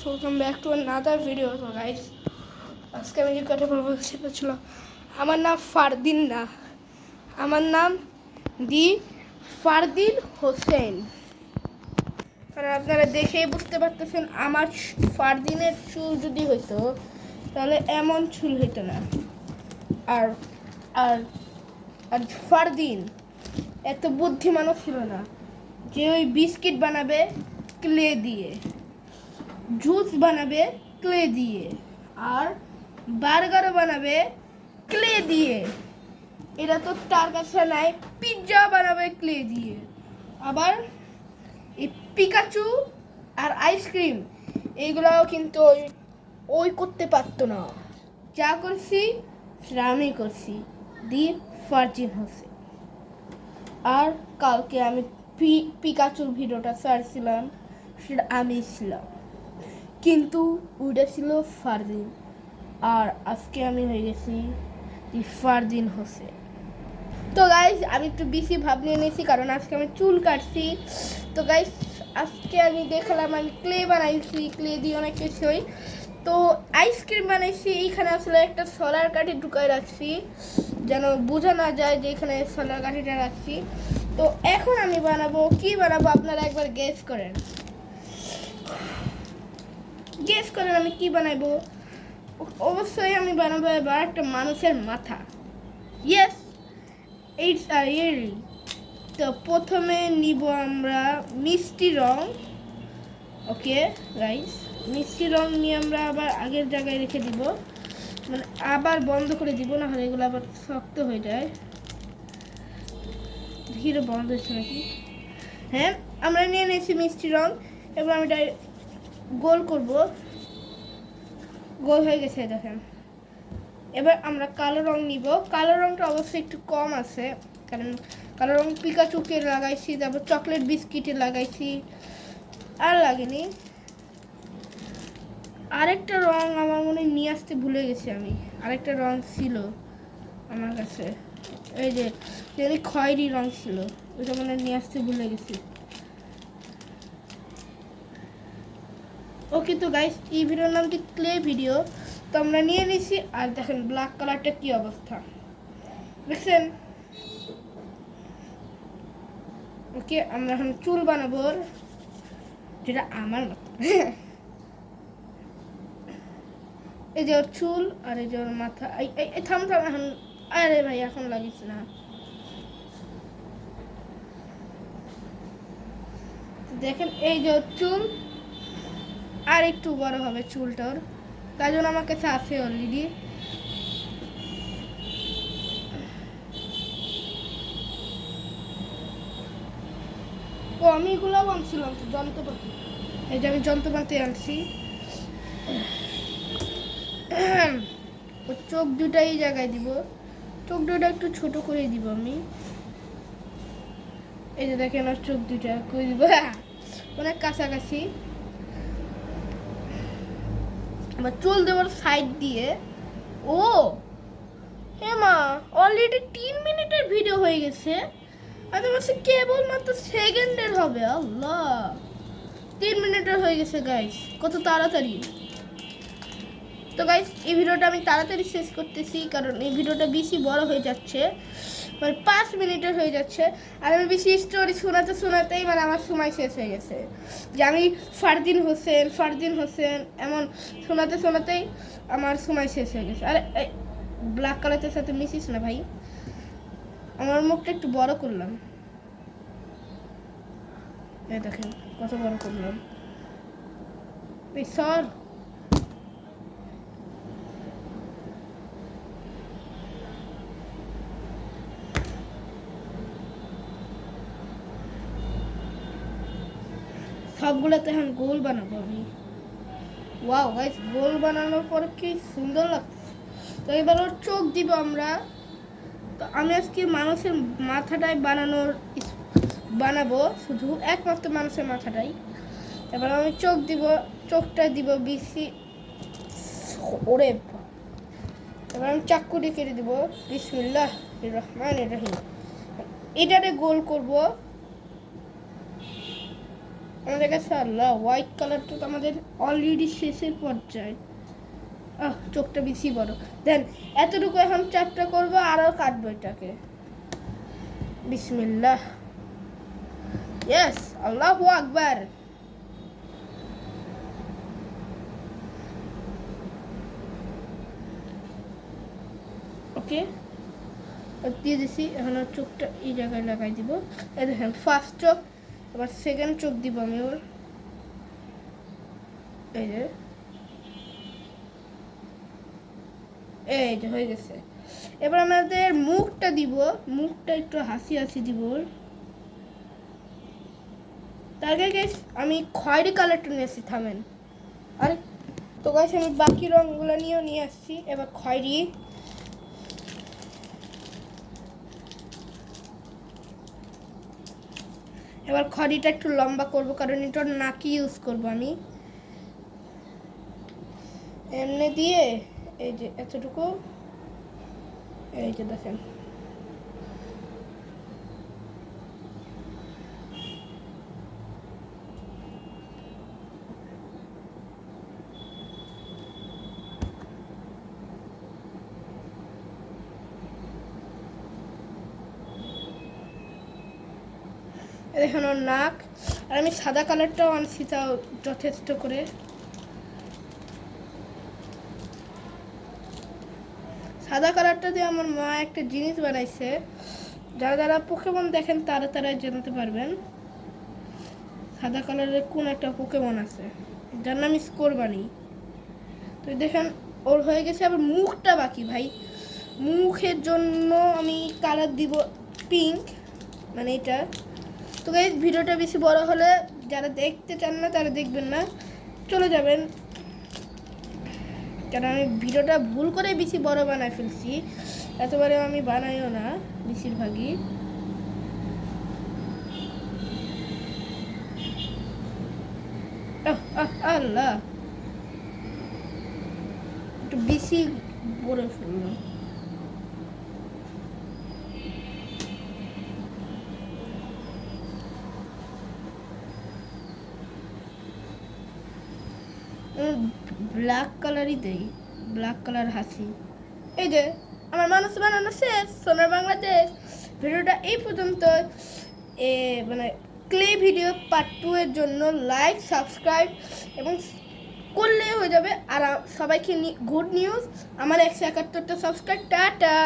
Welcome back to another video. তো guys, আজকে আমি যে কথা বলবো সেটা ছিল আমার নাম ফারদিন না, আমার নাম দি ফারদিন হোসেন। কারণ আপনারা দেখেই বুঝতে পারতেছেন আমার ফারদিনের চুল যদি হইতো তাহলে এমন চুল হইতো না। আর আর আর ফারদিন এত বুদ্ধিমানও ছিল না যে ওই বিস্কিট বানাবে ক্লে দিয়ে, জুস বানাবে ক্লে দিয়ে, আর বার্গারও বানাবে ক্লে দিয়ে। এটা তো তার কাছে নাই, পিৎজা বানাবে ক্লে দিয়ে। আবার এই পিকাচু আর আইসক্রিম এইগুলাও কিন্তু ওই করতে পারতো না। যা করছি সেটা আমি করছি, দি ফারদিন হোসেন। আর কালকে আমি পিকাচুর ভিডিওটা ছাড়ছিলাম, সেটা আমি ছিলাম, কিন্তু ওইটা ছিল ফারদিন। আর আজকে আমি হয়ে গেছি দি ফারদিন হোসেন। তো গাইস, আমি একটু বেশি ভাব নিয়ে নিয়েছি কারণ আজকে আমি চুল কাটছি। তো গাইস, আজকে আমি দেখলাম আমি ক্লে বানাইছি, ক্লে দিয়ে অনেক কিছুই। তো আইসক্রিম বানাইছি, এইখানে আসলে একটা সোলার কাঠি ঢুকায় রাখছি যেন বোঝা না যায় যে এখানে সোলার কাঠিটা রাখছি। তো এখন আমি বানাবো, কি বানাবো আপনারা একবার গেস করেন। আমি কি বানাবো। অবশ্যই আমি বানাবো এবার একটা মানুষের মাথা। Yes, it's a really. তো প্রথমে নিব আমরা মিষ্টি রং। ওকে গাইস, মিষ্টি রং নিয়ে আমরা আবার আগের জায়গায় রেখে দিব, মানে আবার বন্ধ করে দিব, না হলে এগুলো আবার শক্ত হয়ে যায়। ধীরে বন্ধ হচ্ছে নাকি? হ্যাঁ, আমরা নিয়ে নিয়েছি মিষ্টি রং। এবার আমি গোল করব, গোল হয়ে গেছে দেখেন। এবার আমরা কালো রং নিব। কালো রংটা অবশ্যই একটু কম আছে, কারণ কালো রং পিকাচুকে লাগাইছি, তারপর চকলেট বিস্কিটে লাগাইছি, আর লাগেনি। আরেকটা রং আমার মনে নিয়ে আসতে ভুলে গেছি আমি, আরেকটা রং ছিল আমার কাছে, এই যে খয়েরি রং ছিল, ওইটা মনে নিয়ে আসতে ভুলে গেছি। ওকে, তো গাইস, এই ভিডিওর নাম কি ক্লে ভিডিও। তো আমরা নিয়ে নিছি, আর দেখেন ব্ল্যাক কালারটা কি অবস্থা দেখছেন। ওকে, আমরা এখন চুল বানাবো, যেটা আমার মতো। এই যে ওর চুল, আর এই যে ওর মাথা। এই থাম এখন, আরে ভাই এখন লাগিস না। দেখেন এই যে ওর চুল, আর একটু বড় হবে চুলটার, তাই জন্য আমার কাছে আছে অলরেডি। ও, আমি এগুলোও আনছিলাম তো যন্ত্রপাতি। এই যে আমি যন্ত্রপাতি আনছি। ও চোখ দুটা এই জায়গায় দিব, চোখ দুটা একটু ছোট করে দিব আমি। এই যে দেখেন ওর চোখ দুটা করে দিব, অনেক কাছাকাছি। আবার চুল দেওয়ার সাইড দিয়ে। ও হে মা, অলরেডি 3 মিনিটের ভিডিও হয়ে গেছে, আর তোমার কেবলমাত্র সেকেন্ডের হবে। আল্লাহ, 3 মিনিটের হয়ে গেছে গাইস, কত তাড়াতাড়ি। তো গাইস, এই ভিডিওটা আমি তাড়াতাড়ি শেষ করতেছি কারণ এই ভিডিওটা বেশি বড় হয়ে যাচ্ছে, মানে 5 মিনিটের হয়ে যাচ্ছে। আর আমি বেশি স্টোরি শোনাতেই মানে আমার সময় শেষ হয়ে গেছে, যে আমি ফারদিন হোসেন এমন শোনাতেই আমার সময় শেষ হয়ে গেছে। আরে ব্ল্যাক কালারের সাথে মিশিস না ভাই, আমার মুখটা একটু বড় করলাম, এই দেখেন কত বড় করলাম। এই সর, সবগুলোতে এখন গোল বানাবো আমি। ওয়াও গাইস, গোল বানানোর পর কি সুন্দর লাগছে। তো এবার ওর চোখ দিব আমরা। তো আমি আজকে মানুষের মাথাটাই বানাবো, শুধু একমাত্র মানুষের মাথাটাই। এবার আমি চোখ দিব, চোখটা দিব বেশি। ওরে, এবার আমি চাকু দিয়ে কেটে দিব। বিসমিল্লাহ রহমানির রহিম। এটারে গোল করব, আমাদের কাছে আল্লাহ হোয়াইট কালারটা তো আমাদের অলরেডি শেষের পর্যায়ে। চোখটা বেশি বড়। দেন এতটুকু এখন চ্যাপটা করবো, আরও কাটবো এটাকে। বিসমিল্লাহ। ইয়েস, আল্লাহু আকবার। ওকে, দিয়ে দিছি। এখন চোখটা এই জায়গায় লাগাই দিব। এই দেখেন ফার্স্ট চোখ, আবার সেকেন্ড চোখ দিব আমি ওর। এই যে হয়ে গেছে। এবার আমাদের মুখটা দিব, মুখটা একটু হাসি হাসি দিব ওর। তার আগে আমি খয়েরি কালারটা নিয়েছি, থামেন। আরে তো গাইস আমি বাকি রঙগুলো নিয়ে আসছি। এবার খয়েরি, এবার খয়েরিটা একটু লম্বা করব, কারণ এটা নাকি ইউজ করব আমি। এমনি দিয়ে এই যে এতটুকু, এই যে দেখেন। দেখেন ওর নাক। আর আমি সাদা কালারটাও আনছি, তাও যথেষ্ট করে। সাদা কালারটা দিয়ে আমার মা একটা জিনিস বানাইছে, যারা যারা পোকেমন দেখেন তারা জানতে পারবেন সাদা কালারের কোন একটা পোকেমন আছে, যার নাম স্কোরবানি। তো দেখেন ওর হয়ে গেছে। আবার মুখটা বাকি ভাই। মুখের জন্য আমি কালার দিব পিঙ্ক, মানে এটা। তো গাইস ভিডিওটা বেশি বড় হলে যারা দেখতে চান না তারা দেখবেন না, চলে যাবেন। কারণ আমি ভিডিওটা ভুল করে বেশি বড় বানায় ফেলছি, এতবারে আমি বানাইও না বেশিরভাগই। আল্লাহ, একটু বেশি বড় ফেললাম। ব্ল্যাক কালারই দেই, ব্ল্যাক কালার হাসি। এই যে আমার মানুষ বানানো শেষ। সোনার বাংলাদেশ ভিডিওটা এই পর্যন্ত। মানে ক্লে ভিডিও পার্ট 2 এর জন্য লাইক সাবস্ক্রাইব এবং করলে হয়ে যাবে। আর সবাইকে গুড নিউজ, আমার 171টা সাবস্ক্রাইব। টাটা।